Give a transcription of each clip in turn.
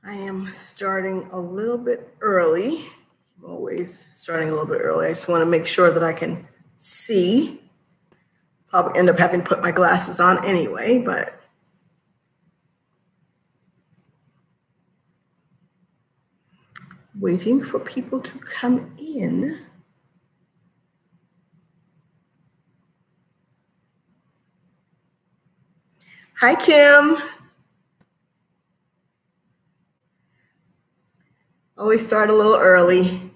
I am starting a little bit early. I'm always starting a little bit early. I just want to make sure that I can see. Probably end up having to put my glasses on anyway, but waiting for people to come in. Hi, Kim. Always start a little early.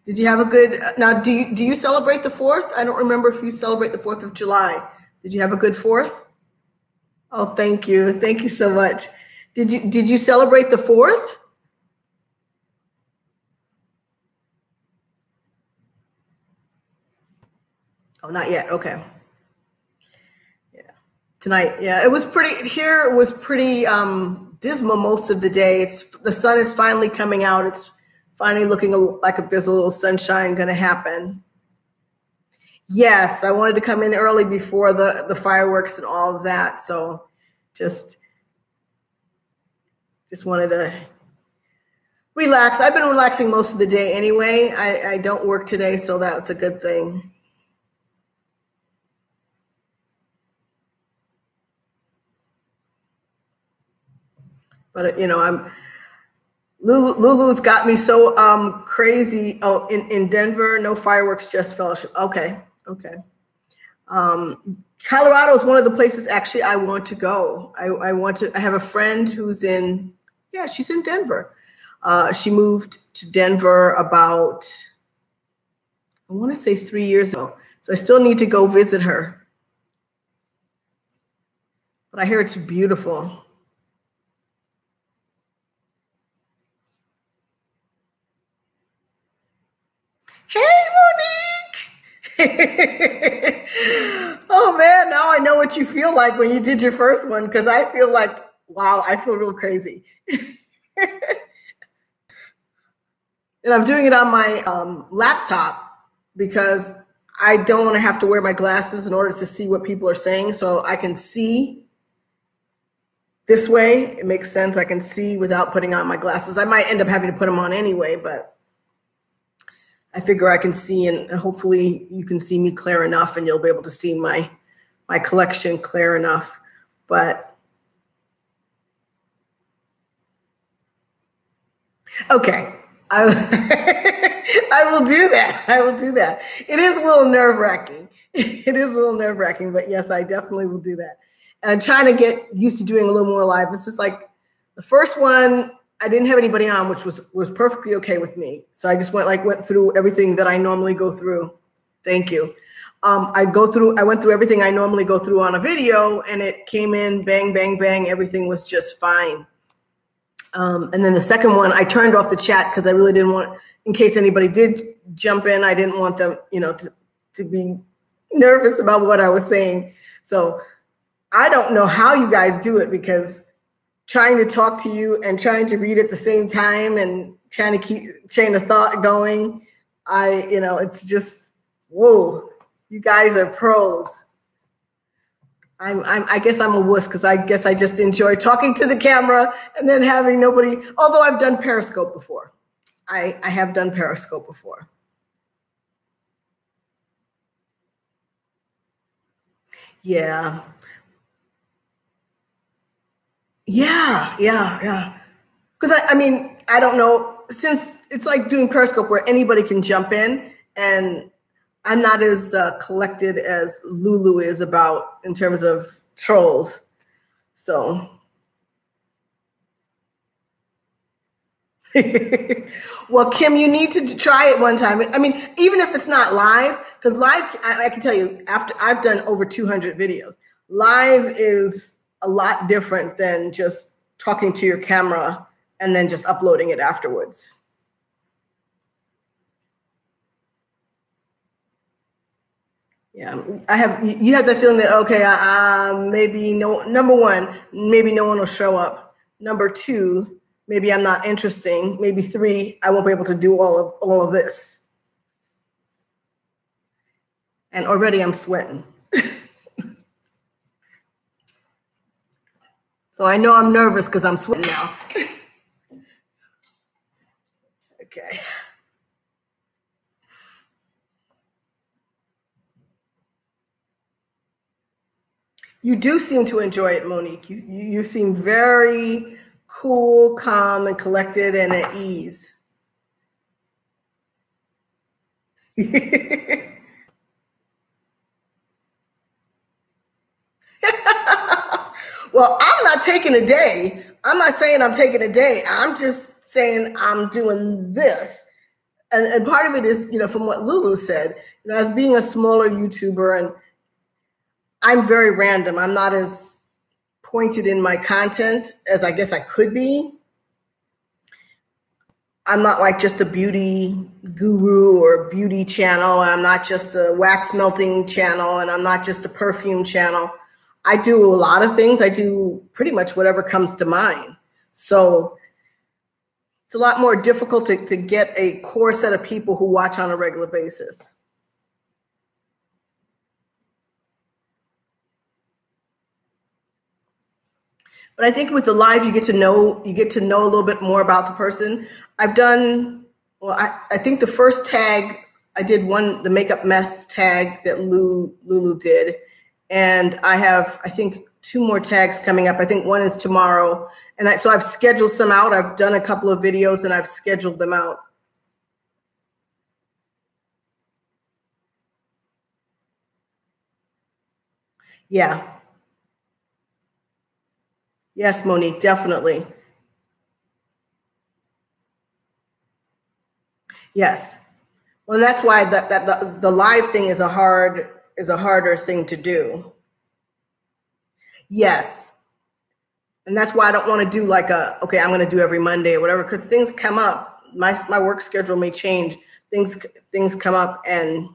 Did you have a good, now do you celebrate the 4th? I don't remember if you celebrate the 4th of July. Did you have a good 4th? Oh, thank you. Thank you so much. Did you celebrate the 4th? Oh, not yet. Okay. Yeah. Tonight. Yeah, it was pretty, here it was pretty dismal most of the day. The sun is finally coming out. It's finally looking like there's a little sunshine going to happen. Yes, I wanted to come in early before the fireworks and all of that. So just wanted to relax. I've been relaxing most of the day anyway. I don't work today, so that's a good thing. But you know, Lulu's got me so crazy. Oh, in Denver, no fireworks, just fellowship. Okay, okay. Colorado is one of the places actually I want to go. I have a friend who's she's in Denver. She moved to Denver about, I want to say 3 years ago. So I still need to go visit her. But I hear it's beautiful. Hey, Monique! Oh man, now I know what you feel like when you did your first one, because I feel like, wow, I feel real crazy. And I'm doing it on my laptop because I don't want to have to wear my glasses in order to see what people are saying. So I can see this way. It makes sense. I can see without putting on my glasses. I might end up having to put them on anyway, but I figure I can see, and hopefully you can see me clear enough and you'll be able to see my collection clear enough. But okay. I will do that. I will do that. It is a little nerve-wracking. It is a little nerve-wracking, but yes, I definitely will do that. And I'm trying to get used to doing a little more live. This is like the first one, I didn't have anybody on, which was perfectly okay with me. So I just went through everything that I normally go through. Thank you. I went through everything I normally go through on a video, and it came in bang, bang, bang. Everything was just fine. And then the second one, I turned off the chat because I really didn't want, in case anybody did jump in, I didn't want them, to be nervous about what I was saying. So I don't know how you guys do it, because trying to talk to you and trying to read at the same time and trying to keep chain of thought going, it's just, whoa, you guys are pros. I guess I'm a wuss, because I guess I just enjoy talking to the camera and then having nobody, although I've done Periscope before. I have done Periscope before. Yeah. Yeah. Because I don't know, since it's like doing Periscope where anybody can jump in, and I'm not as collected as Lulu is about in terms of trolls. So, well, Kim, you need to try it one time. I mean, even if it's not live, because live, I can tell you, after I've done over 200 videos, live is a lot different than just talking to your camera and then just uploading it afterwards. Yeah, you have that feeling that, okay, number one, maybe no one will show up. Number two, maybe I'm not interesting. Maybe three, I won't be able to do all of this. And already I'm sweating. So I know I'm nervous because I'm sweating now. Okay. You do seem to enjoy it, Monique. You seem very cool, calm, and collected and at ease. Well, I'm not taking a day. I'm not saying I'm taking a day. I'm just saying I'm doing this. And part of it is, from what Lulu said, as being a smaller YouTuber, and I'm very random. I'm not as pointed in my content as I guess I could be. I'm not like just a beauty guru or beauty channel. I'm not just a wax melting channel, and I'm not just a perfume channel. I do a lot of things. I do pretty much whatever comes to mind. So it's a lot more difficult to get a core set of people who watch on a regular basis. But I think with the live, you get to know a little bit more about the person. I've done, well, I think the first tag, I did the makeup mess tag that Lulu did. And I have, I think, 2 more tags coming up. I think one is tomorrow. And so I've scheduled some out. I've done a couple of videos and I've scheduled them out. Yeah. Yes, Monique, definitely. Yes. Well, that's why the live thing is a harder thing to do. Yes. And that's why I don't want to do like okay, I'm going to do every Monday or whatever, because things come up. My work schedule may change. Things come up and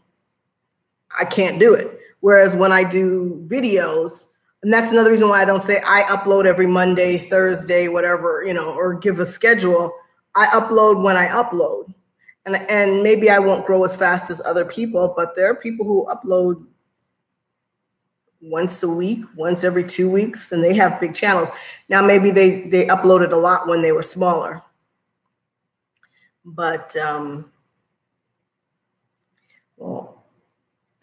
I can't do it. Whereas when I do videos, and that's another reason why I don't say I upload every Monday, Thursday, whatever, or give a schedule. I upload when I upload. And maybe I won't grow as fast as other people, but there are people who upload once a week, once every 2 weeks, and they have big channels. Now, maybe they uploaded a lot when they were smaller. But, well,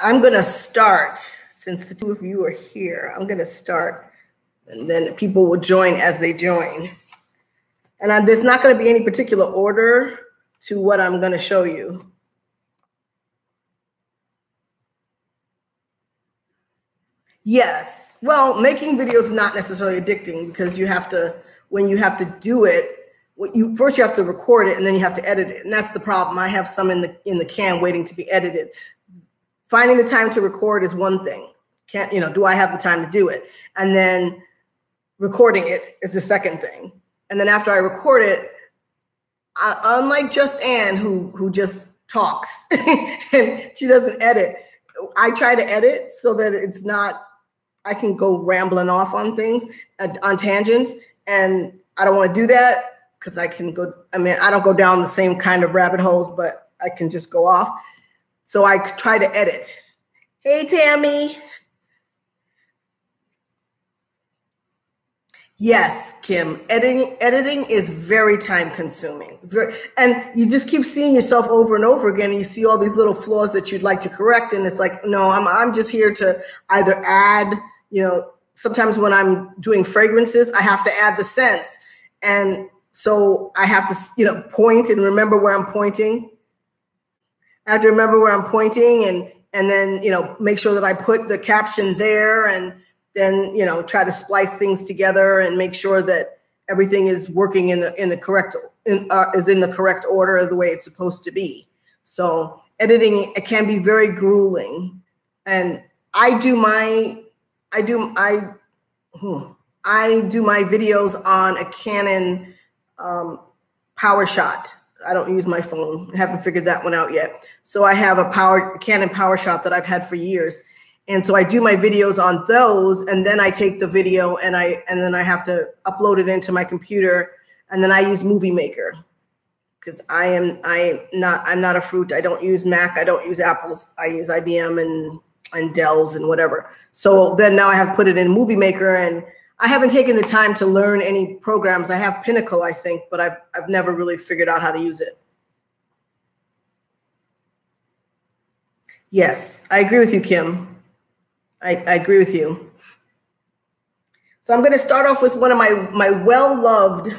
I'm going to start, since the 2 of you are here, I'm going to start, and then people will join as they join. And there's not going to be any particular order to what I'm going to show you. Yes. Well, making videos is not necessarily addicting, because when you have to do it, first you have to record it and then you have to edit it. And that's the problem. I have some in the can waiting to be edited. Finding the time to record is one thing. Do I have the time to do it? And then recording it is the second thing. And then after I record it, unlike Just Ann, who just talks and she doesn't edit, I try to edit so that it's not, I can go rambling off on things, on tangents, and I don't want to do that because I don't go down the same kind of rabbit holes, but I can just go off. So I try to edit. Hey, Tammy. Yes, Kim, editing is very time consuming. And you just keep seeing yourself over and over again, and you see all these little flaws that you'd like to correct. And it's like, no, I'm just here to either add, sometimes when I'm doing fragrances, I have to add the scents. And so I have to, point and remember where I'm pointing. I have to remember where I'm pointing and then, make sure that I put the caption there, and then, try to splice things together and make sure that everything is working in the correct order of the way it's supposed to be. So editing, it can be very grueling. And I do my videos on a Canon PowerShot. I don't use my phone. I haven't figured that one out yet. So I have a Canon PowerShot that I've had for years. And so I do my videos on those, and then I take the video and then I have to upload it into my computer, and then I use Movie Maker, because I'm not a fruit. I don't use Mac. I don't use Apples. I use IBM and Dells and whatever. So then now I have to put it in Movie Maker, and I haven't taken the time to learn any programs. I have Pinnacle, I think, but I've never really figured out how to use it. Yes, I agree with you, Kim. I agree with you. So I'm going to start off with one of my well-loved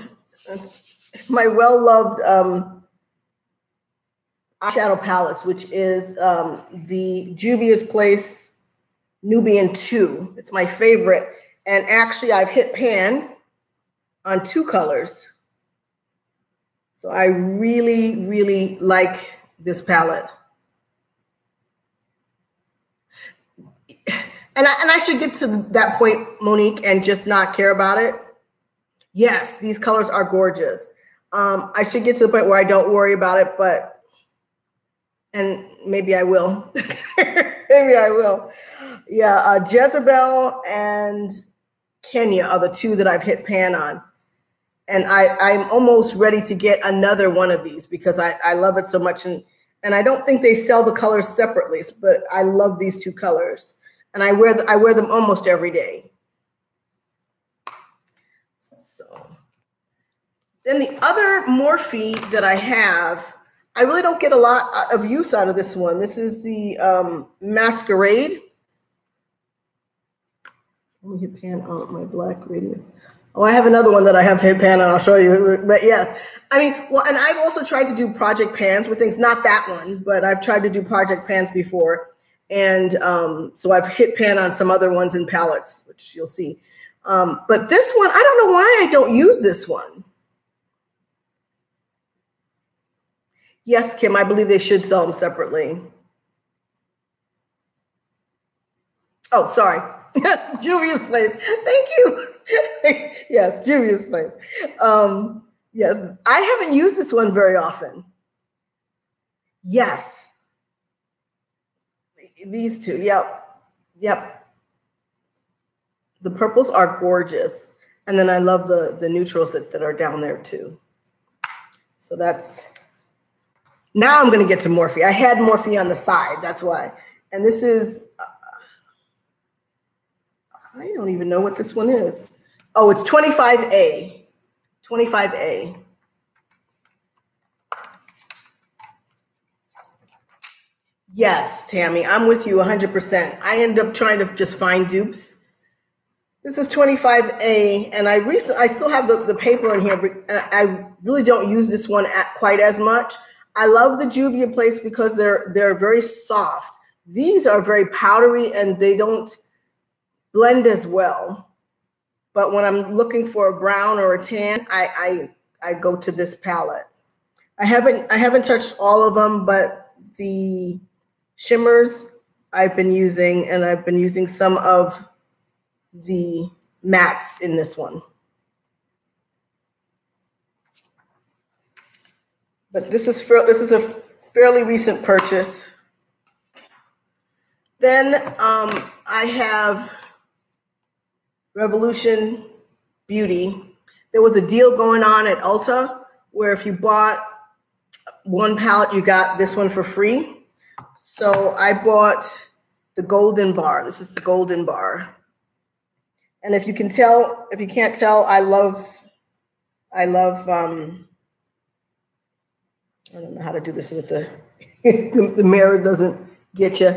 eyeshadow palettes, which is the Juvia's Place Nubian 2. It's my favorite. And actually, I've hit pan on 2 colors. So I really, really like this palette. And I should get to that point, Monique, and just not care about it. Yes, these colors are gorgeous. I should get to the point where I don't worry about it, and maybe I will. Maybe I will. Yeah, Jezebel and Kenya are the 2 that I've hit pan on. And I'm almost ready to get another one of these because I love it so much. And I don't think they sell the colors separately, but I love these 2 colors. And I wear them almost every day. So then the other Morphe that I have, I really don't get a lot of use out of this one. This is the Masquerade. Let me hit pan on my black radius. Oh, I have another one that I have hit pan on. I'll show you. But yes, I mean, well, and I've also tried to do project pans with things. Not that one, but I've tried to do project pans before. And so I've hit pan on some other ones in palettes, which you'll see. But this one, I don't know why I don't use this one. Yes, Kim, I believe they should sell them separately. Oh, sorry. Juvia's Place. Thank you. Yes, Juvia's Place. Yes, I haven't used this one very often. Yes. These 2, yep. The purples are gorgeous. And then I love the neutrals that are down there too. So that's, now I'm gonna get to Morphe. I had Morphe on the side, that's why. And this is, I don't even know what this one is. Oh, it's 25A, 25A. Yes, Tammy, I'm with you 100%. I end up trying to just find dupes. This is 25A, and I still have the paper in here, but I really don't use this one quite as much. I love the Juvia Place because they're very soft. These are very powdery and they don't blend as well. But when I'm looking for a brown or a tan, I go to this palette. I haven't touched all of them, but the shimmers I've been using, and I've been using some of the mattes in this one. But this is a fairly recent purchase. Then I have Revolution Beauty. There was a deal going on at Ulta where if you bought one palette, you got this one for free. So I bought the Golden Bar. This is the Golden Bar. And if you can't tell, I love, I don't know how to do this with the mirror doesn't get you.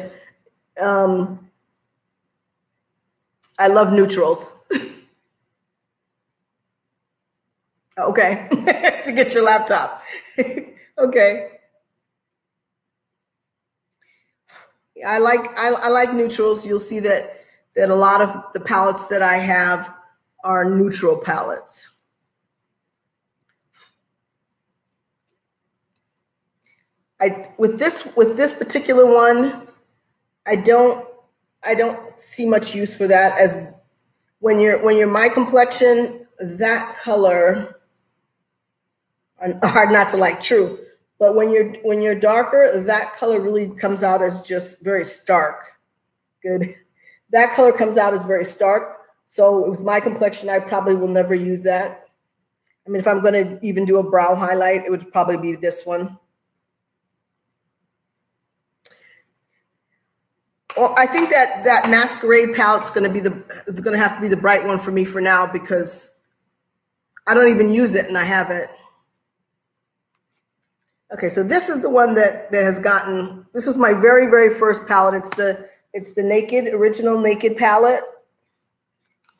I love neutrals. Okay, to get your laptop. Okay. I like neutrals. You'll see that a lot of the palettes that I have are neutral palettes. With this particular one, I don't see much use for that, as when you're my complexion, that color, hard not to like, true. But when you're darker, that color really comes out as just very stark. Good. That color comes out as very stark. So with my complexion, I probably will never use that. I mean, if I'm going to even do a brow highlight, it would probably be this one. Well, I think that Masquerade palette's going to be it's going to have to be the bright one for me for now, because I don't even use it and I have it. Okay, so this is the one that has gotten, this was my very, very first palette. It's the original Naked palette.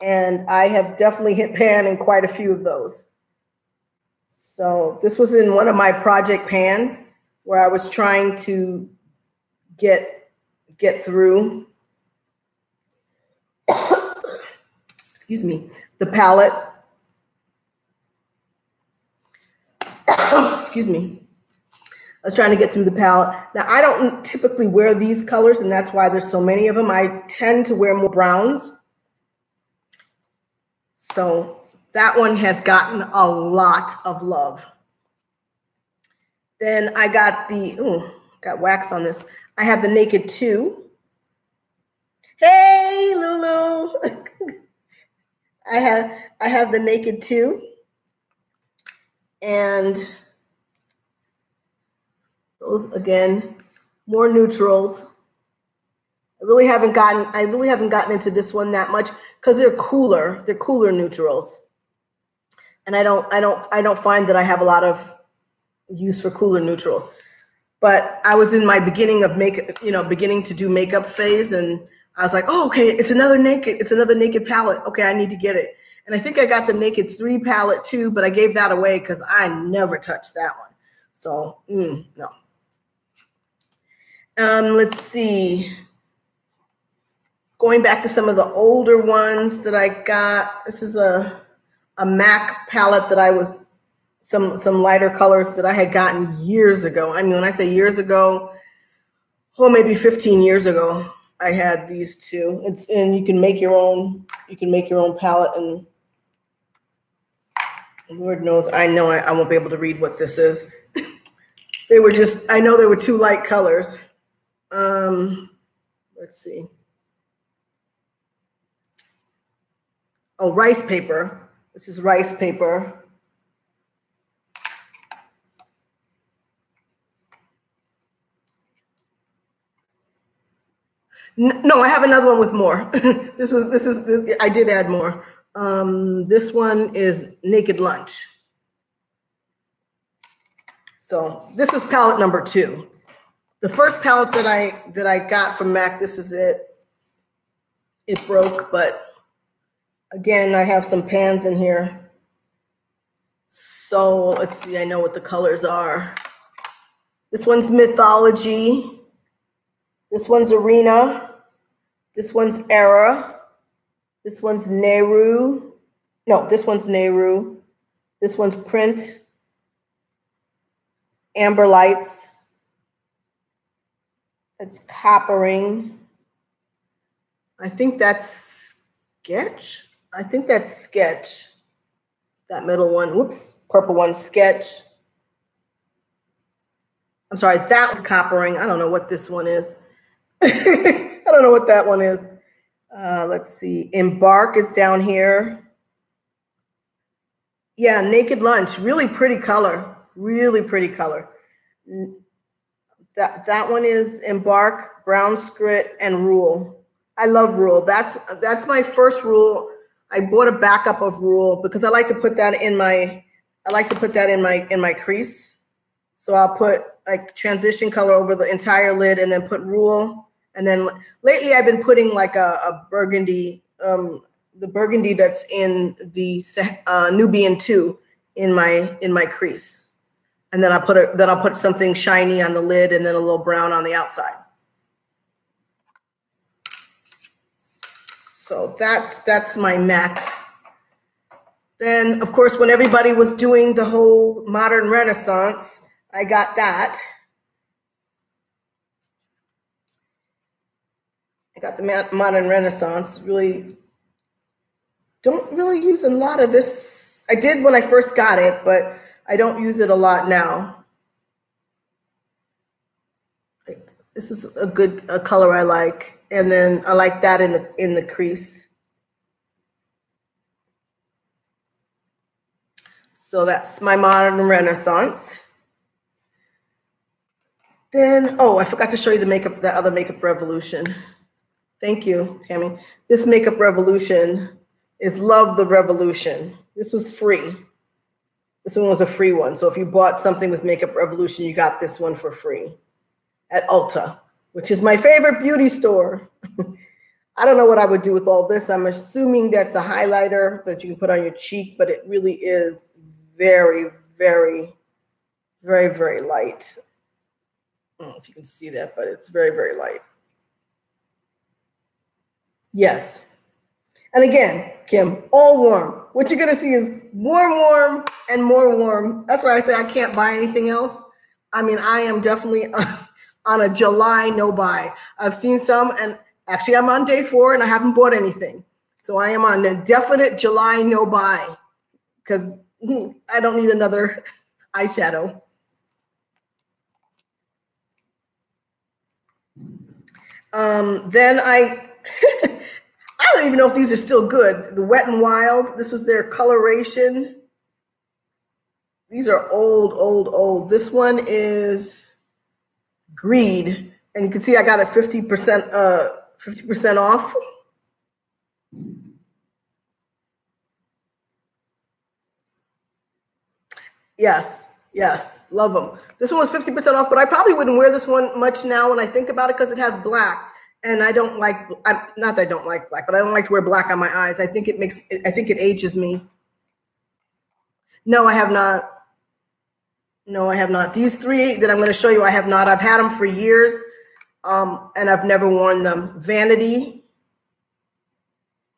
And I have definitely hit pan in quite a few of those. So this was in one of my project pans where I was trying to get through, excuse me, the palette. Excuse me. I was trying to get through the palette. Now, I don't typically wear these colors, and that's why there's so many of them. I tend to wear more browns. So that one has gotten a lot of love. Then I got got wax on this. I have the Naked 2. Hey, Lulu. I have the Naked 2. And those, again, more neutrals. I really haven't gotten into this one that much because they're cooler. They're cooler neutrals. And I don't find that I have a lot of use for cooler neutrals. But I was in my beginning to do makeup phase, and I was like, oh, okay, it's another Naked palette. Okay, I need to get it. And I think I got the Naked 3 palette too, but I gave that away because I never touched that one. So, no. Let's see. Going back to some of the older ones that I got. This is a MAC palette that I was, some lighter colors that I had gotten years ago. I mean, when I say years ago, maybe 15 years ago, I had these two. And you can make your own palette, and Lord knows, I know I won't be able to read what this is. I know they were two light colors. Let's see. Oh, rice paper. This is rice paper. No, I have another one with more. This I did add more. This one is Naked Lunch. So this was palette number 2. The first palette that I got from MAC, this is it. It broke, but again, I have some pans in here. So let's see, I know what the colors are. This one's Mythology. This one's Arena. This one's Era. This one's Nehru. No, this one's Nehru. This one's Print. Amber Lights. It's Coppering. I think that's Sketch. That middle one. Whoops. Purple one, Sketch. I'm sorry, that was Coppering. I don't know what this one is. I don't know what that one is. Let's see. Embark is down here. Yeah, Naked Lunch. Really pretty color. Really pretty color. That one is Embark, Brown Script, and Rule. I love Rule. That's my first Rule. I bought a backup of Rule because I like to put that in my crease. So I'll put like transition color over the entire lid and then put Rule. And then lately I've been putting like a burgundy, the burgundy that's in the Nubian 2 in my crease. And then I'll put something shiny on the lid and then a little brown on the outside. So that's my MAC. Then, of course, when everybody was doing the whole modern Renaissance, I got that. I got the modern Renaissance. Really don't really use a lot of this. I did when I first got it, but I don't use it a lot now. This is a color I like. And then I like that in the crease. So that's my modern Renaissance. Then, oh, I forgot to show you the other Makeup Revolution. Thank you, Tammy. This Makeup Revolution is Love the Revolution. This was free. This one was a free one. So if you bought something with Makeup Revolution, you got this one for free at Ulta, which is my favorite beauty store. I don't know what I would do with all this. I'm assuming that's a highlighter that you can put on your cheek, but it really is very, very, very, very light. I don't know if you can see that, but it's very, very light. Yes. And again, Kim, all warm. What you're going to see is warm, warm, and more warm. That's why I say I can't buy anything else. I mean, I am definitely on a July no buy. I've seen some, and actually I'm on day 4 and I haven't bought anything. So I am on a definite July no buy because I don't need another eyeshadow. Then I don't even know if these are still good. The Wet n Wild, this was their coloration. These are old, old, old. This one is Greed. And you can see I got it 50% off. Yes, yes, love them. This one was 50% off, but I probably wouldn't wear this one much now when I think about it because it has black. And I don't like, not that I don't like black, but I don't like to wear black on my eyes. I think it ages me. No, I have not. No, I have not. These 3 that I'm going to show you, I have not. I've had them for years, and I've never worn them. Vanity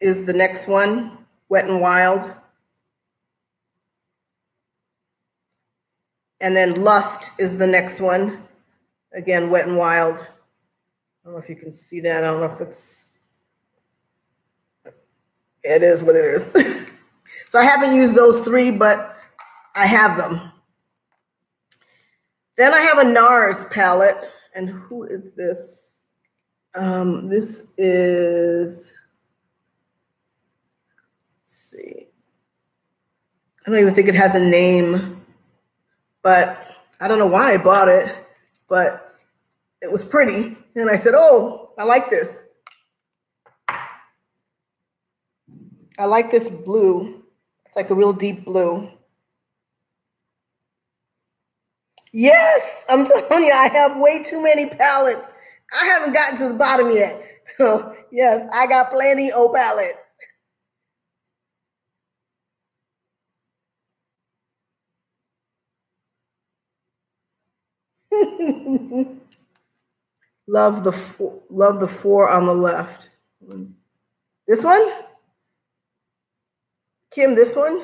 is the next one, Wet n Wild. And then Lust is the next one. Again, Wet n Wild. I don't know if you can see that. I don't know if it is what it is. So I haven't used those 3, but I have them. Then I have a NARS palette. And who is this? This is, let's see. I don't even think it has a name, but I don't know why I bought it, but it was pretty. And I said, oh, I like this. I like this blue. It's like a real deep blue. Yes, I'm telling you, I have way too many palettes. I haven't gotten to the bottom yet. So yes, I got plenty of palettes. Love the 4 on the left. This one? Kim, this one?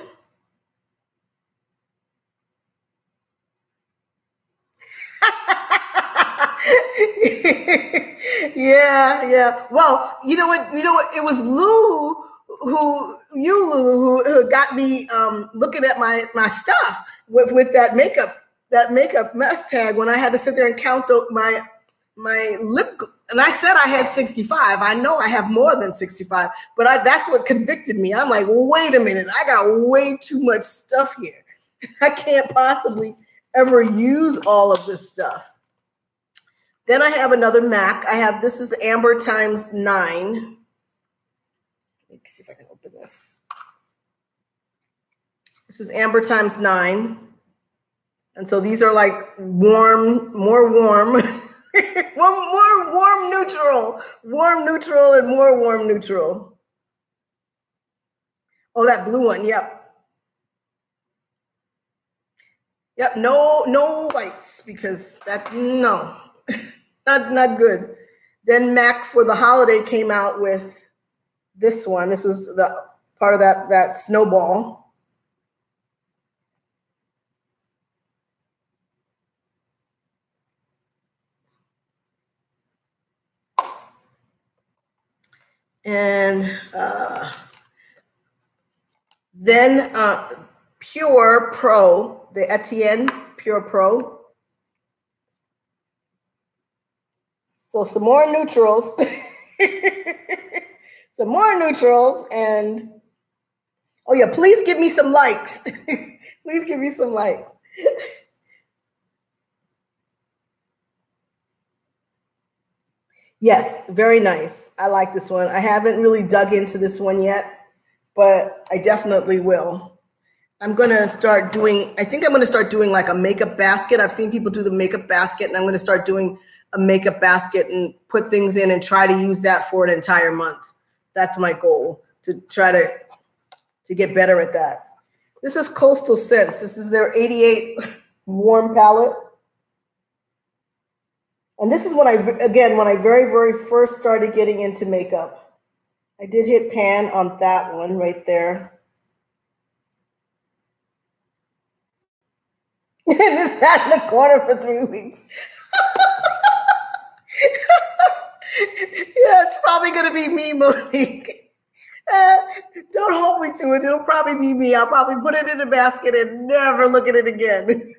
Yeah. Well, you know what? It was Lou who got me looking at my stuff with that makeup mess tag when I had to sit there and count my lip. And I said I had 65. I know I have more than 65, but that's what convicted me. I'm like, wait a minute, I got way too much stuff here. I can't possibly ever use all of this stuff. Then I have another MAC. This is the Amber ×9. Let me see if I can open this. This is Amber ×9. And so these are like warm, more warm, more warm neutral, and more warm neutral. Oh, that blue one, yep. Yep, no whites because no. Not good. Then MAC for the holiday came out with this one. This was the part of that snowball. And then Pure Pro, the Etienne Pure Pro. So some more neutrals, and oh yeah, please give me some likes. Please give me some likes. Yes, very nice. I like this one. I haven't really dug into this one yet, but I definitely will. I'm going to start doing, I think I'm going to start doing like a makeup basket. I've seen people do the makeup basket, and I'm going to start doing a makeup basket and put things in and try to use that for an entire month. That's my goal, to try to get better at that. This is Coastal Scents. This is their 88 warm palette. And this is when I very, very first started getting into makeup. I did hit pan on that one right there. And it sat in the corner for 3 weeks. Yeah, it's probably going to be me, Monique. Don't hold me to it. It'll probably be me. I'll probably put it in the basket and never look at it again.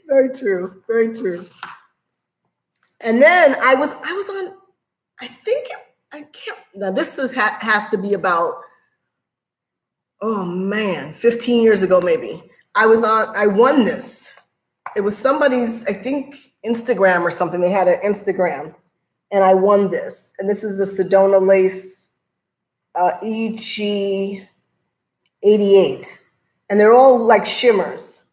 Very true. Very true. And then I was on, now this has to be about, oh man, 15 years ago maybe. I won this. It was somebody's, I think, Instagram or something. They had an Instagram, and I won this. And this is the Sedona Lace EG88. And they're all like shimmers.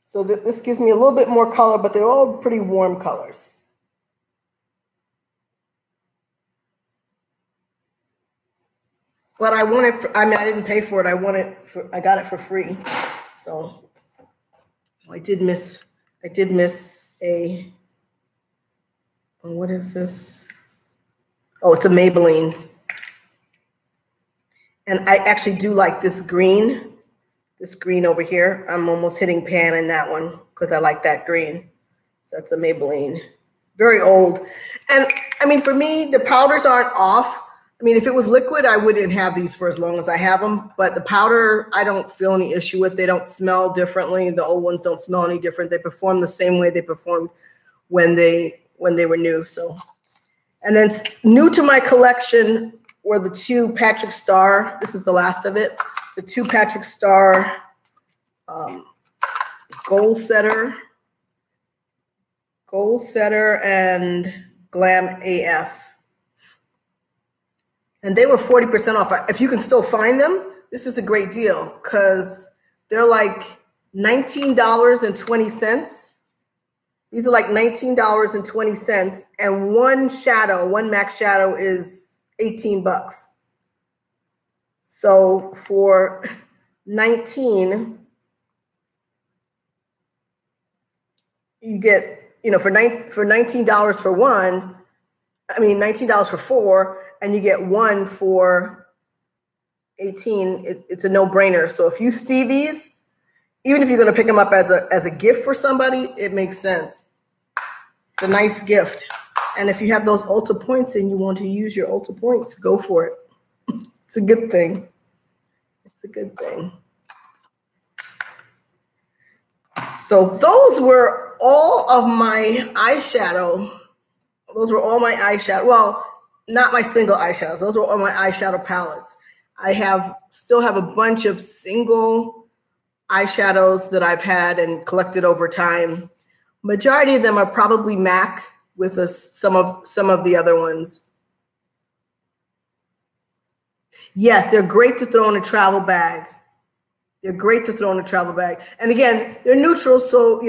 So this gives me a little bit more color, but they're all pretty warm colors. But I wanted, I didn't pay for it. I got it for free. So I did miss a, what is this? Oh, it's a Maybelline. And I actually do like this green over here. I'm almost hitting pan in that one because I like that green. So it's a Maybelline, very old. And I mean, for me, the powders aren't off. I mean, if it was liquid, I wouldn't have these for as long as I have them. But the powder, I don't feel any issue with. They don't smell differently. The old ones don't smell any different. They perform the same way they performed when they were new. So, and then new to my collection were the two Patrick Star. This is the last of it. The two Patrick Star Goal Setter and Glam AF. And they were 40% off. If you can still find them, this is a great deal because they're like $19.20. These are like $19.20. And one MAC shadow is 18 bucks. So for 19, you get, for $19 for one, $19 for four, and you get one for 18, it's a no-brainer. So if you see these, even if you're going to pick them up as a gift for somebody, it makes sense. It's a nice gift. And if you have those Ulta points and you want to use your Ulta points, go for it. It's a good thing. It's a good thing. So those were all of my eyeshadow. Those were all my eyeshadow. Well, not my single eyeshadows. Those were all my eyeshadow palettes. I still have a bunch of single eyeshadows that I've had and collected over time. Majority of them are probably MAC with some of the other ones. Yes, they're great to throw in a travel bag. They're great to throw in a travel bag. And again, they're neutral. So,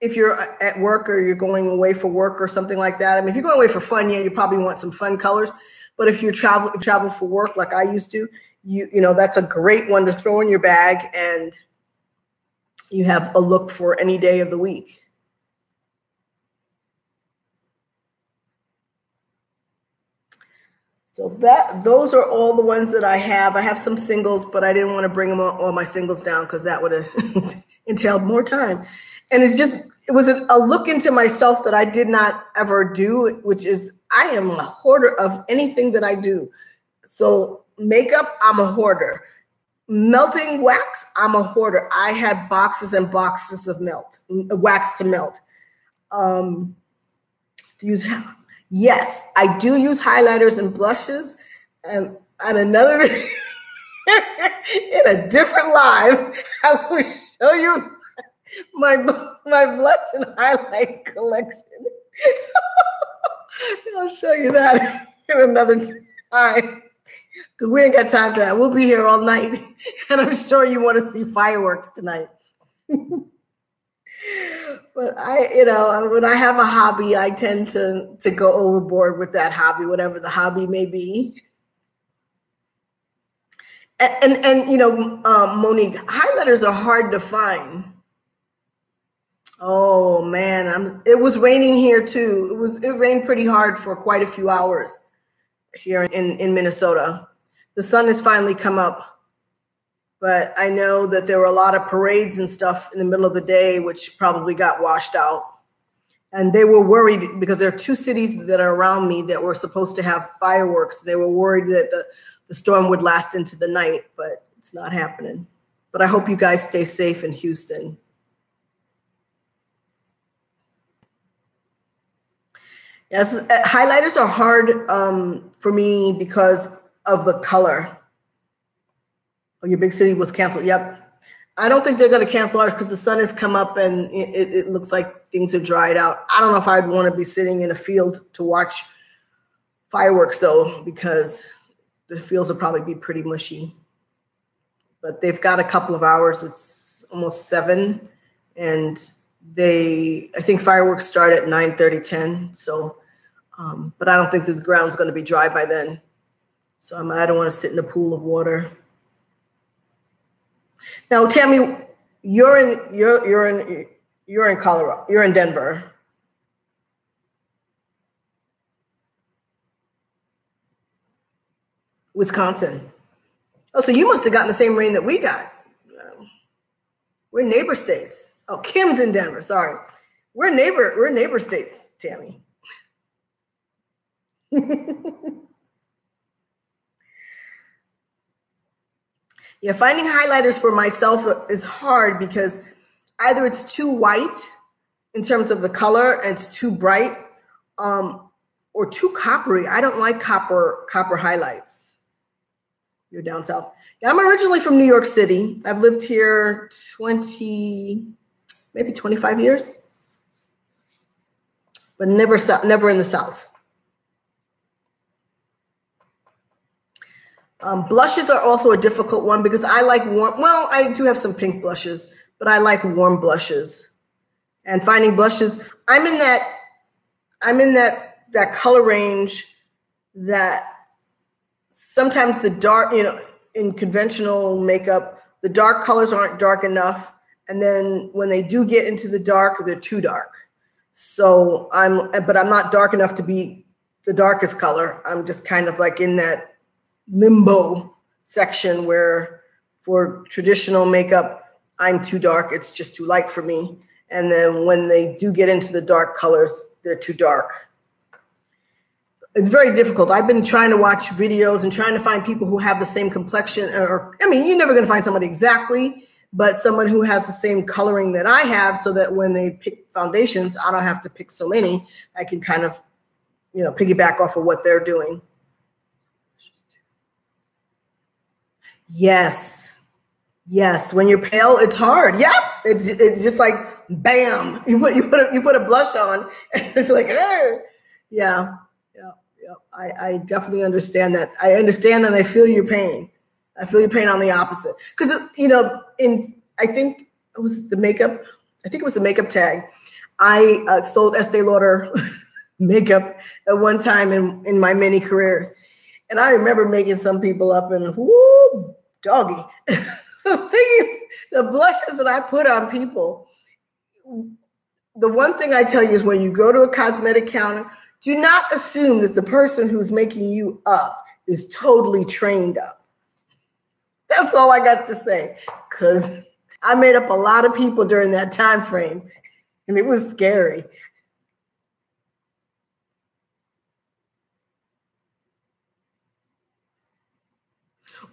if you're at work or you're going away for work or something like that, if you're going away for fun, yeah, you probably want some fun colors. But if you travel for work like I used to, that's a great one to throw in your bag, and you have a look for any day of the week. So those are all the ones that I have. I have some singles, but I didn't want to bring all my singles down because that would have entailed more time. And it was a look into myself that I did not ever do, which is I am a hoarder of anything that I do. So makeup, I'm a hoarder. Melting wax, I'm a hoarder. I had boxes and boxes of wax to melt. Yes, I do use highlighters and blushes. And on another, in a different live, I will show you my blush and highlight collection. I'll show you that in another time. Because we ain't got time for that. We'll be here all night. And I'm sure you want to see fireworks tonight. But when I have a hobby, I tend to go overboard with that hobby, whatever the hobby may be. And Monique, highlighters are hard to find. Oh man, it was raining here too. It rained pretty hard for quite a few hours here in Minnesota. The sun has finally come up, but I know that there were a lot of parades and stuff in the middle of the day, which probably got washed out. And they were worried because there are two cities that are around me that were supposed to have fireworks. They were worried that the storm would last into the night, but it's not happening. But I hope you guys stay safe in Houston. Yes, highlighters are hard for me because of the color. Oh, your big city was canceled. Yep. I don't think they're going to cancel ours because the sun has come up and it looks like things are dried out. I don't know if I'd want to be sitting in a field to watch fireworks though, because the fields will probably be pretty mushy. But they've got a couple of hours. It's almost 7, and I think fireworks start at 9:30, 10. So, but I don't think that the ground's going to be dry by then. So I don't want to sit in a pool of water. Now, Tammy, you're in Colorado. You're in Denver. Wisconsin. Oh, so you must have gotten the same rain that we got. We're neighbor states. Oh, Kim's in Denver. Sorry, we're neighbor states, Tammy. Yeah, finding highlighters for myself is hard because either it's too white in terms of the color and it's too bright, or too coppery. I don't like copper highlights. You're down south. Yeah, I'm originally from New York City. I've lived here maybe 25 years, but never in the South. Blushes are also a difficult one because I like warm. Well, I do have some pink blushes, but I like warm blushes. And finding blushes, I'm in that color range that sometimes the dark, in conventional makeup, the dark colors aren't dark enough. And then when they do get into the dark, they're too dark. So but I'm not dark enough to be the darkest color. I'm just kind of like in that limbo section where for traditional makeup, I'm too dark. It's just too light for me. And then when they do get into the dark colors, they're too dark. It's very difficult. I've been trying to watch videos and trying to find people who have the same complexion, you're never going to find somebody exactly, but someone who has the same coloring that I have, so that when they pick foundations, I don't have to pick so many. I can kind of, piggyback off of what they're doing. Yes. When you're pale, it's hard. Yep. It's just like, bam, you put a blush on and it's like, yeah. I definitely understand that. I understand and I feel your pain. I feel your pain on the opposite. Because, I think it was the makeup tag. I sold Estee Lauder makeup at one time in my many careers. And I remember making some people up and whoo, doggy. The thing is, the blushes that I put on people, the one thing I tell you is when you go to a cosmetic counter, do not assume that the person who's making you up is totally trained up. That's all I got to say, because I made up a lot of people during that time frame, and it was scary.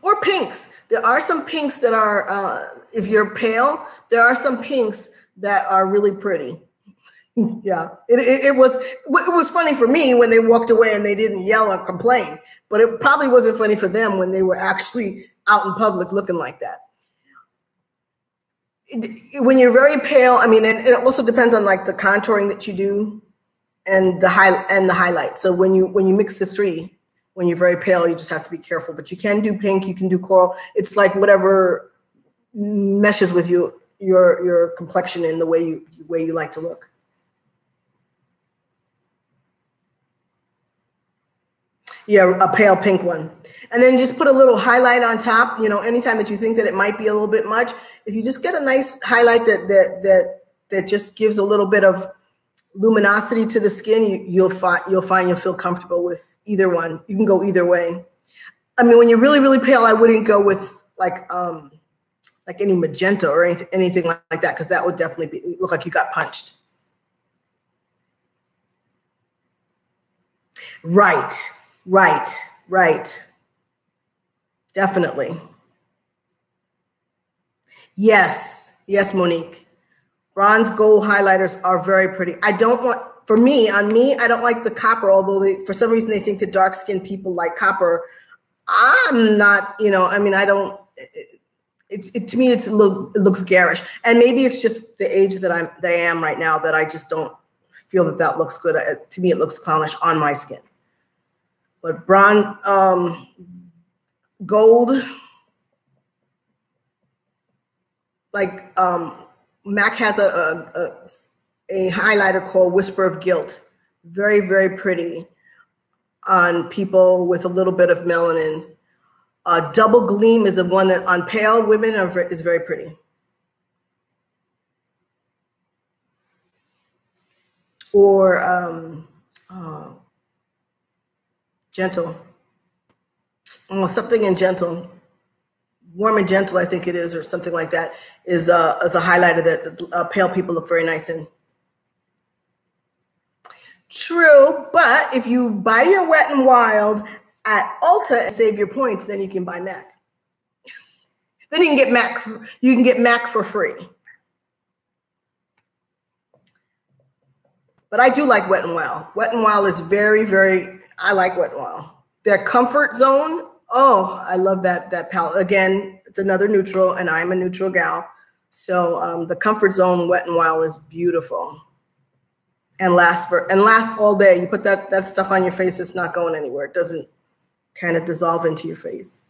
Or pinks. There are some pinks that are, if you're pale, there are some pinks that are really pretty. Yeah, it was funny for me when they walked away and they didn't yell or complain, but it probably wasn't funny for them when they were actually out in public looking like that. when you're very pale, I mean, and it also depends on like the contouring that you do and the highlight. So when you mix the three, when you're very pale, you just have to be careful. But you can do pink, you can do coral. It's like whatever meshes with your complexion and the way you like to look. Yeah, a pale pink one. And then just put a little highlight on top, you know, anytime that you think that it might be a little bit much. If you just get a nice highlight that just gives a little bit of luminosity to the skin, you'll feel comfortable with either one. You can go either way. I mean, when you're really, really pale, I wouldn't go with like any magenta or anything like that, because that would definitely look like you got punched. Right. Definitely. Yes, Monique. Bronze gold highlighters are very pretty. I don't want, on me, I don't like the copper, although for some reason they think that dark skinned people like copper. I'm not, you know, I mean, I don't, to me, it looks garish. And maybe it's just the age that I am right now that I just don't feel that looks good. To me, it looks clownish on my skin. But bronze, gold, like MAC has a highlighter called Whisper of Guilt. Very, very pretty on people with a little bit of melanin. Double Gleam is the one that on pale women is very pretty. Or Gentle. Oh, something in Gentle. Warm and Gentle, I think it is, or something like that, is a highlighter that pale people look very nice in. True, but if you buy your Wet n Wild at Ulta and save your points, then you can buy MAC. Then you can get MAC. You can get MAC for free. But I do like Wet n Wild. Wet n Wild is very, very. I like Wet n Wild. Their Comfort Zone. Oh, I love that palette. Again, it's another neutral, and I'm a neutral gal. So the Comfort Zone Wet n Wild is beautiful, and lasts all day. You put that stuff on your face, it's not going anywhere. It doesn't kind of dissolve into your face.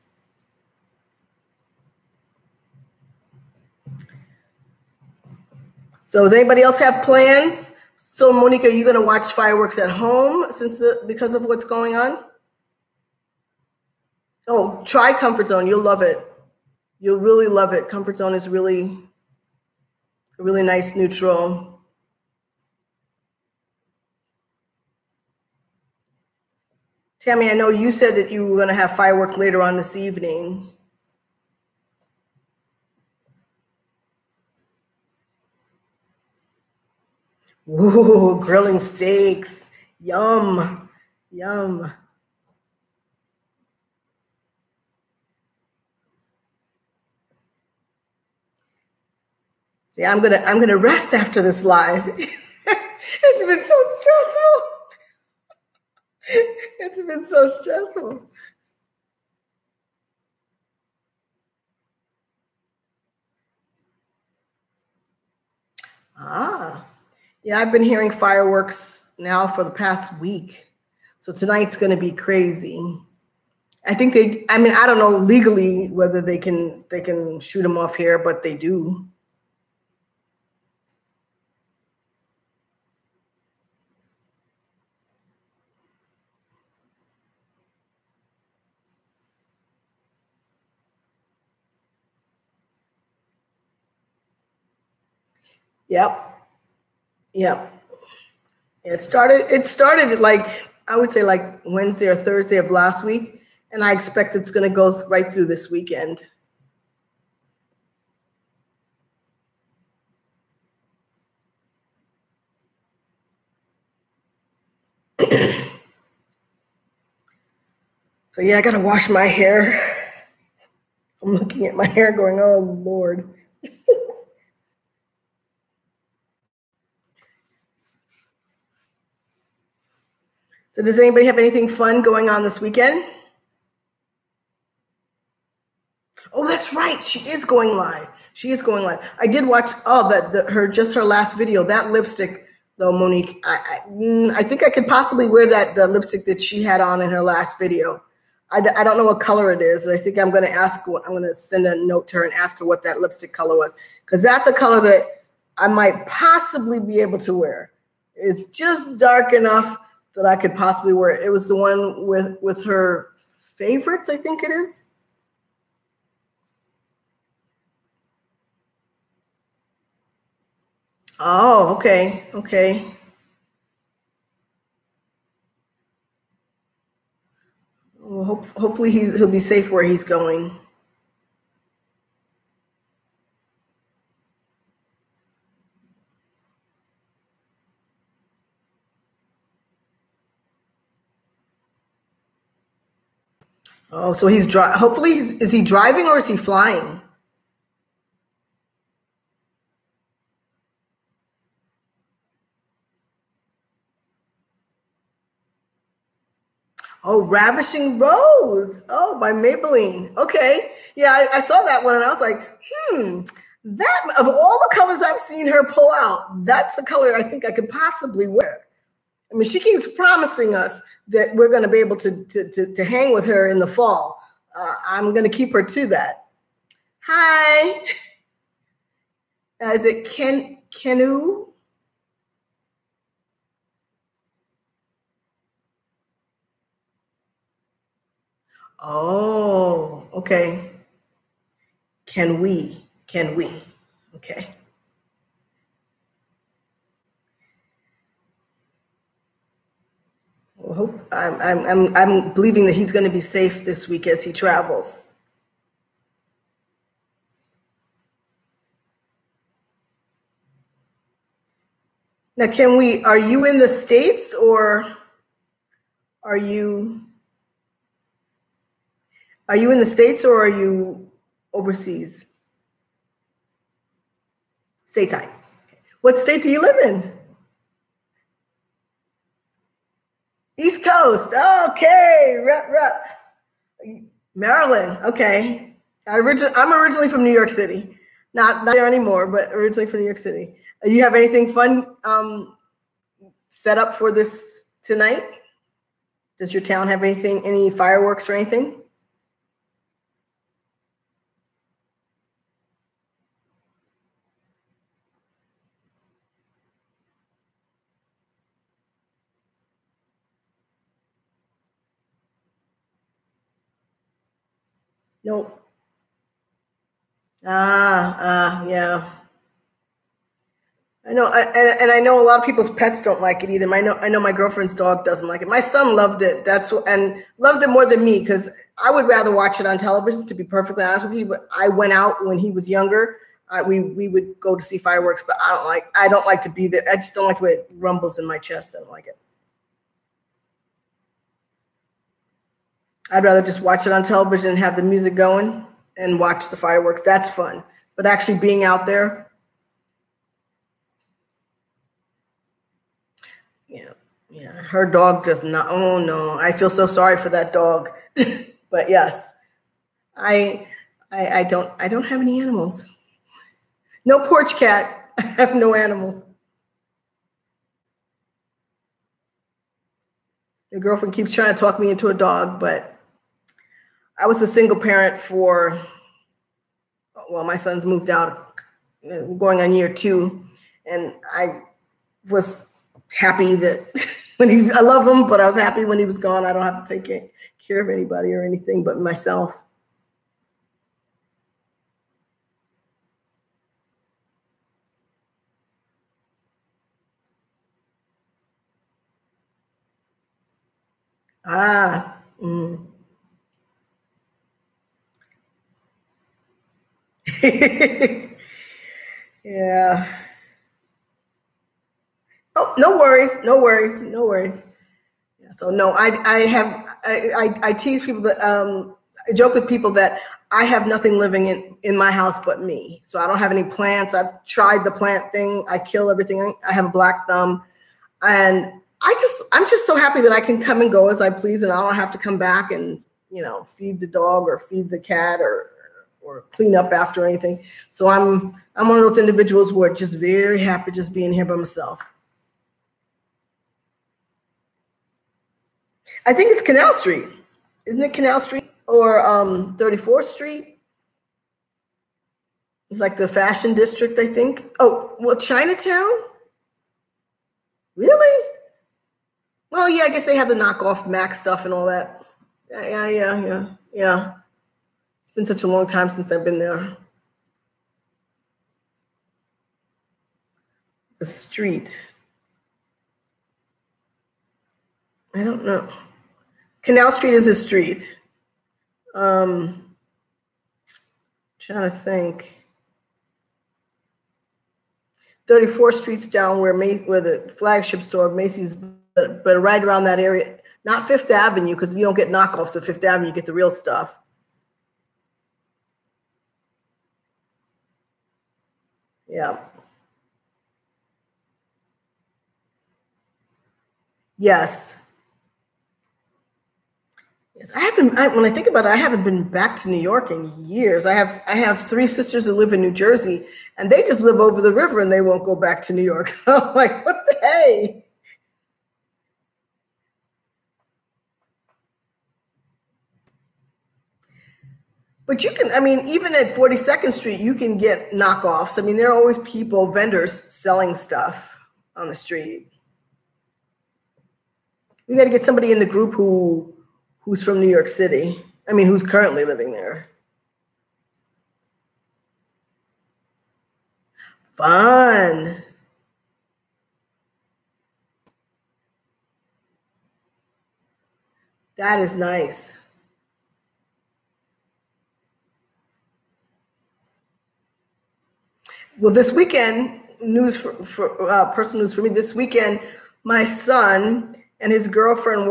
So does anybody else have plans? So Monica, are you going to watch fireworks at home because of what's going on? Oh, try Comfort Zone. You'll love it. You'll really love it. Comfort Zone is really a really nice neutral. Tammy, I know you said that you were going to have fireworks later on this evening. Ooh, grilling steaks. Yum. Yum. See, I'm gonna rest after this live. It's been so stressful. It's been so stressful. Yeah, I've been hearing fireworks now for the past week. So tonight's going to be crazy. I think I don't know legally whether they can shoot them off here, but they do. Yep. It started like, I would say like Wednesday or Thursday of last week. And I expect it's going to go right through this weekend. So yeah, I got to wash my hair. I'm looking at my hair going, oh Lord. So does anybody have anything fun going on this weekend? Oh, that's right. She is going live. She is going live. I did watch her last video. That lipstick though, Monique, I think I could possibly wear the lipstick that she had on in her last video. I don't know what color it is. I think I'm going to send a note to her and ask her what that lipstick color was, because that's a color that I might possibly be able to wear. It's just dark enough that I could possibly wear it. It was the one with her favorites, I think it is. Oh, okay. Okay. Well, hopefully he'll be safe where he's going. Oh, so he's hopefully is he driving or is he flying? Oh, Ravishing Rose. Oh, by Maybelline. Okay. Yeah, I saw that one and I was like, that of all the colors I've seen her pull out, that's a color I think I could possibly wear. I mean, she keeps promising us that we're going to be able to hang with her in the fall. I'm going to keep her to that. Hi. Is it Kenu? Oh, okay. Can we? Okay. Well, I'm believing that he's going to be safe this week as he travels. Now, are you in the States or are you in the States or are you overseas? Stateside. Okay. What state do you live in? East Coast. Okay. Rep. Maryland. Okay. I'm originally from New York City. Not there anymore, but originally from New York City. You have anything fun set up for this tonight? Does your town have any fireworks or anything? Nope. Yeah. I know, and I know a lot of people's pets don't like it either. I know my girlfriend's dog doesn't like it. My son loved it. And loved it more than me, because I would rather watch it on television, to be perfectly honest with you. But I went out when he was younger. We would go to see fireworks, but I don't like to be there. I just don't like the way it rumbles in my chest. I don't like it. I'd rather just watch it on television and have the music going and watch the fireworks. That's fun. But actually being out there, yeah, her dog does not. Oh no, I feel so sorry for that dog. But yes, I don't have any animals. No porch cat. I have no animals. Your girlfriend keeps trying to talk me into a dog, but I was a single parent my son's moved out, going on year 2, and I was happy that I love him, but I was happy when he was gone. I don't have to take care of anybody or anything but myself. Yeah. Oh, no worries. Yeah, so no, I tease people that I joke with people that I have nothing living in my house but me. So I don't have any plants. I've tried the plant thing. I kill everything. I have a black thumb, and I'm just so happy that I can come and go as I please, and I don't have to come back and feed the dog or feed the cat or or clean up after anything. So I'm one of those individuals who are just very happy just being here by myself. I think it's Canal Street. Isn't it Canal Street or 34th Street? It's like the fashion district, I think. Oh, well, Chinatown? Really? Well, yeah, I guess they have the knockoff Mac stuff and all that. Yeah. It's been such a long time since I've been there. The street. I don't know. Canal Street is a street. Trying to think. 34th Street's down where the flagship store, Macy's, but right around that area. Not Fifth Avenue, because you don't get knockoffs at Fifth Avenue, you get the real stuff. Yeah. Yes. Yes, when I think about it, I haven't been back to New York in years. I have 3 sisters who live in New Jersey, and they just live over the river and they won't go back to New York. So I'm like, what the hey? But you can, I mean, even at 42nd Street, you can get knockoffs. I mean, there are always vendors selling stuff on the street. We got to get somebody in the group who's from New York City. I mean, who's currently living there. Fun. That is nice. Well, this weekend, personal news for me, this weekend, my son and his girlfriend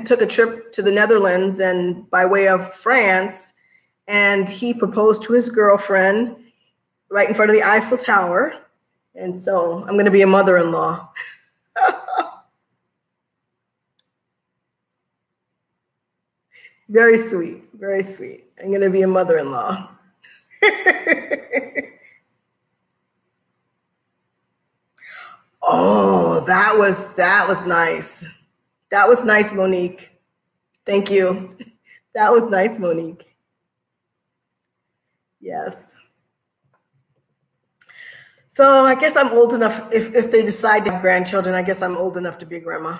took a trip to the Netherlands and by way of France, and he proposed to his girlfriend right in front of the Eiffel Tower. And so I'm going to be a mother-in-law. Very sweet, very sweet. I'm going to be a mother-in-law. Oh, that was nice. That was nice, Monique. Thank you. That was nice, Monique. Yes. So I guess I'm old enough, if they decide to have grandchildren, I guess I'm old enough to be a grandma.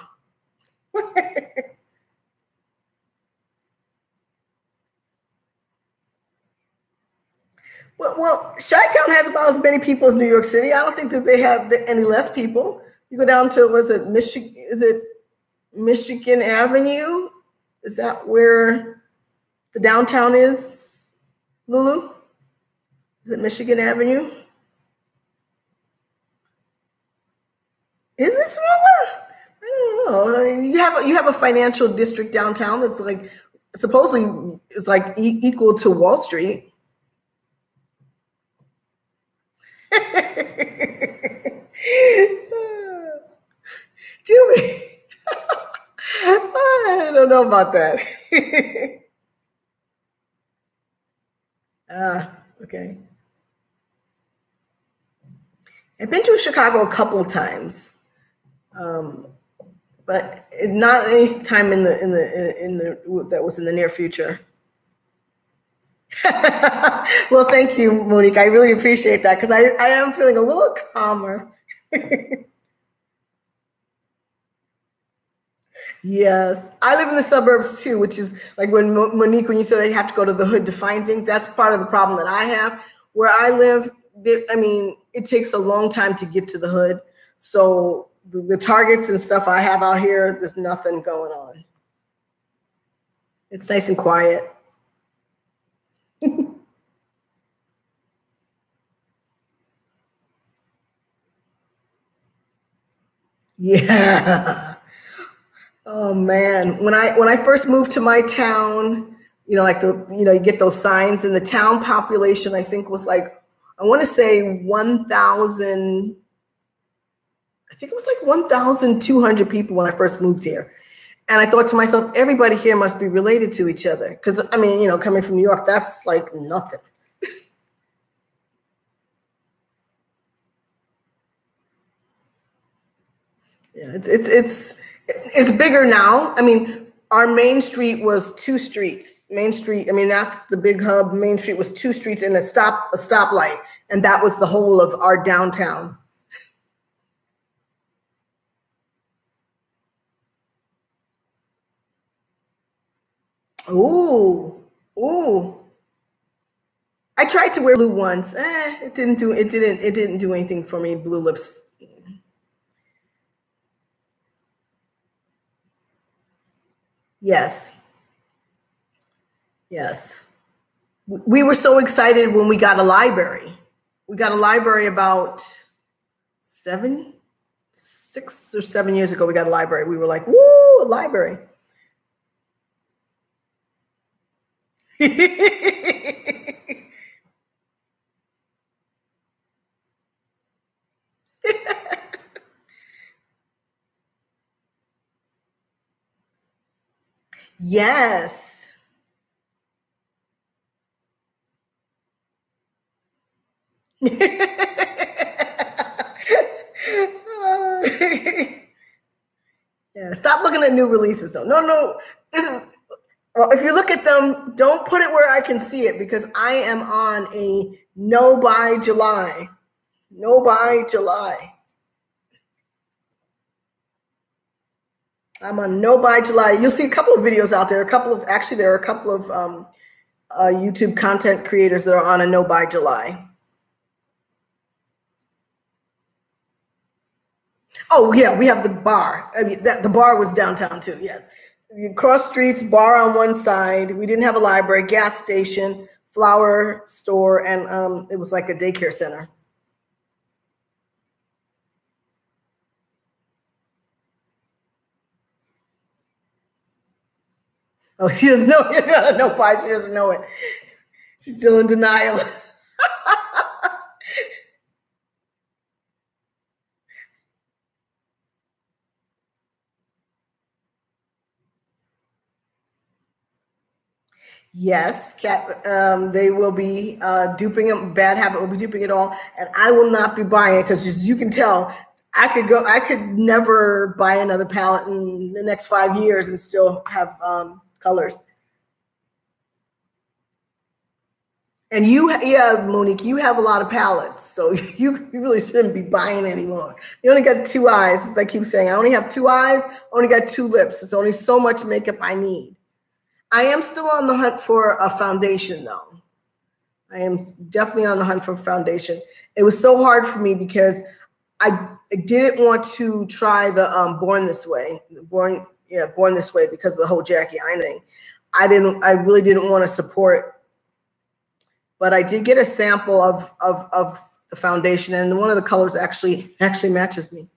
Well, Chi-Town has about as many people as New York City. I don't think that they have any less people. You go down to, is it Michigan Avenue? Is that where the downtown is, Lulu? Is it Michigan Avenue? Is it smaller? I don't know. You have a financial district downtown that's like supposedly is like equal to Wall Street. I don't know about that. Okay. I've been to Chicago a couple of times, but not any time that was in the near future. Well, thank you, Monique. I really appreciate that because I am feeling a little calmer. Yes, I live in the suburbs too, which is like when Monique, when you said I have to go to the hood to find things, that's part of the problem that I have. Where I live, it takes a long time to get to the hood. So the Targets and stuff I have out here, there's nothing going on. It's nice and quiet. Yeah. Oh man, when I first moved to my town, you get those signs, and the town population I think was like, I want to say 1,000. I think it was like 1,200 people when I first moved here, And I thought to myself, everybody here must be related to each other. Because, I mean, you know, coming from New York, that's like nothing. Yeah, it's bigger now. I mean, our main street was two streets. Main Street, I mean, that's the big hub. Main Street was two streets and a stoplight, and that was the whole of our downtown. Ooh, ooh. I tried to wear blue once. It didn't do anything for me. Blue lips. Yes, yes. We were so excited when we got a library. We got a library about 6 or 7 years ago. We got a library. We were like, woo, a library. Yes. Yeah, stop looking at new releases though. No, no. This is Well, if you look at them, don't put it where I can see it because I am on a no buy July. No buy July. I'm on no buy July. You'll see a couple of videos out there. There are a couple of YouTube content creators that are on a no buy July. Oh yeah, we have the bar. I mean, the bar was downtown too. Yes, cross streets, bar on one side. We didn't have a library, gas station, flower store, and it was like a daycare center. Oh, she doesn't know. She doesn't know why. She doesn't know it. She's still in denial. Yes, cat. They will be duping them. Bad Habit will be duping it all, and I will not be buying it because, as you can tell, I could go. I could never buy another palette in the next 5 years and still have colors. And yeah, Monique, you have a lot of palettes, so you really shouldn't be buying anymore. You only got two eyes, as I keep saying. I only have two eyes, only got two lips. It's only so much makeup I need. I am still on the hunt for a foundation, though. I am definitely on the hunt for a foundation. It was so hard for me because I didn't want to try the Born This Way because of the whole Jackie I thing. I really didn't want to support, but I did get a sample of the foundation, and one of the colors actually matches me.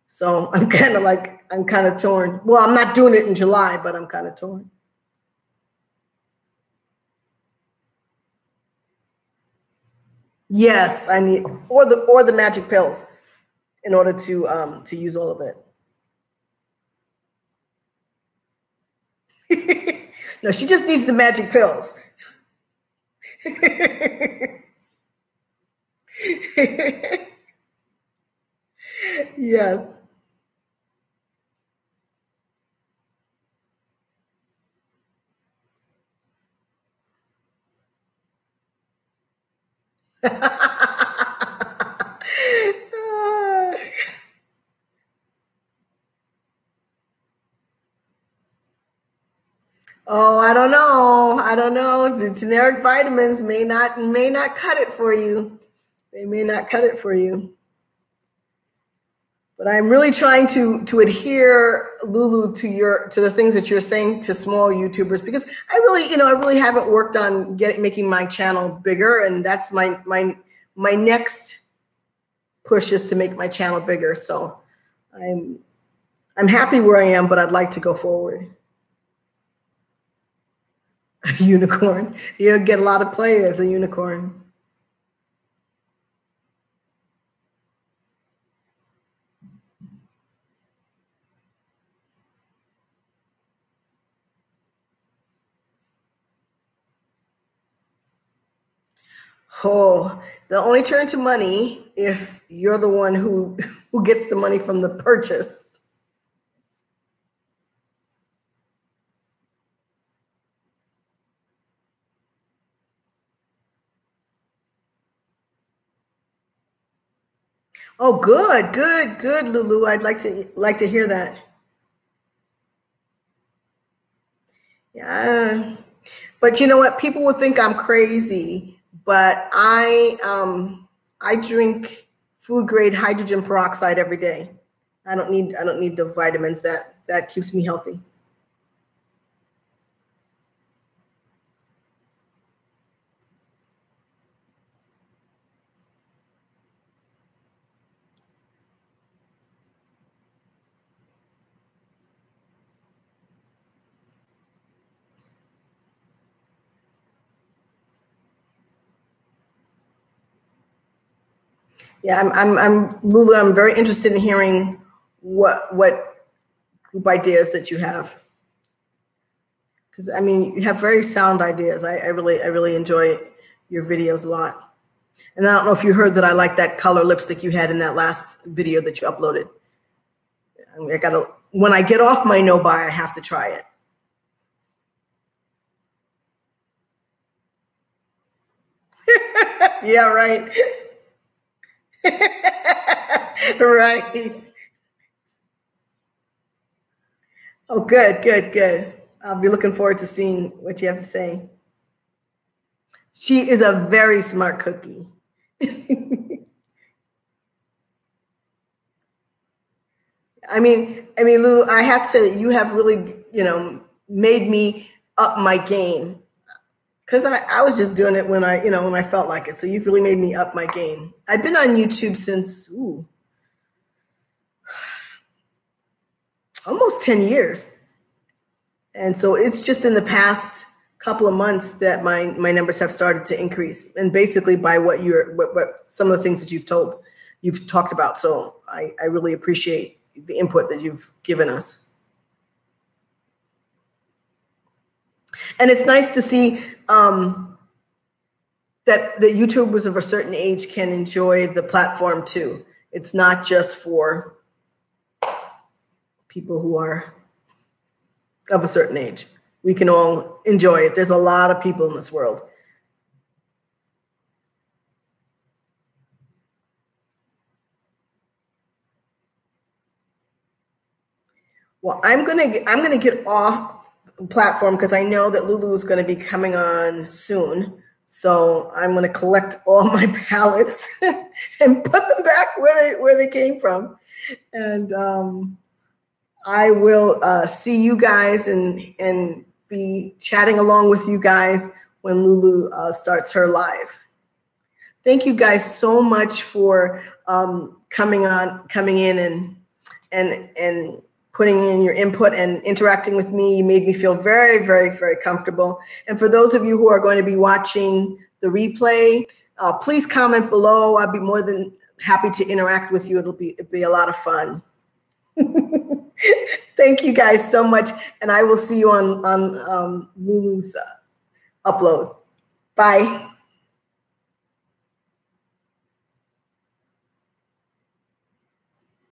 So I'm kind of torn. Well, I'm not doing it in July, but I'm kind of torn. Yes, I need or the magic pills in order to use all of it. No, she just needs the magic pills. Yes. Oh, I don't know. I don't know. The generic vitamins may not cut it for you. They may not cut it for you. But I'm really trying to adhere, Lulu, to the things that you're saying to small YouTubers because I really haven't worked on making my channel bigger, and that's my next push is to make my channel bigger. So I'm happy where I am, but I'd like to go forward. A unicorn. You'll get a lot of play as a unicorn. Oh, they'll only turn to money if you're the one who gets the money from the purchase. Oh, good, good, good, Lulu. I'd like to hear that. Yeah. But you know what? People will think I'm crazy, but I drink food grade hydrogen peroxide every day. I don't need the vitamins that keeps me healthy. Yeah, I'm Lulu. I'm very interested in hearing what group ideas that you have, because I mean you have very sound ideas. I really enjoy your videos a lot. And I don't know if you heard that I like that color lipstick you had in that last video that you uploaded. I mean, I gotta when I get off my no buy, I have to try it. Yeah, right. Right. Oh, good, good, good. I'll be looking forward to seeing what you have to say. She is a very smart cookie. I mean, Lulu, I have to say that you have really, made me up my game because I was just doing it when when I felt like it. So you've really made me up my game. I've been on YouTube since almost 10 years. And so it's just in the past couple of months that my numbers have started to increase, and basically by what some of the things that you've talked about. So I really appreciate the input that you've given us. And it's nice to see that YouTubers of a certain age can enjoy the platform too. It's not just for people who are of a certain age. We can all enjoy it. There's a lot of people in this world. Well, I'm gonna get off the platform because I know that Lulu is going to be coming on soon. So I'm going to collect all my palettes and put them back where they came from, and I will see you guys and be chatting along with you guys when Lulu starts her live. Thank you guys so much for coming in and putting in your input and interacting with me. You made me feel very, very, very comfortable. And for those of you who are going to be watching the replay, please comment below. I'd be more than happy to interact with you. It'll be a lot of fun. Thank you guys so much. And I will see you on Lulu's upload. Bye.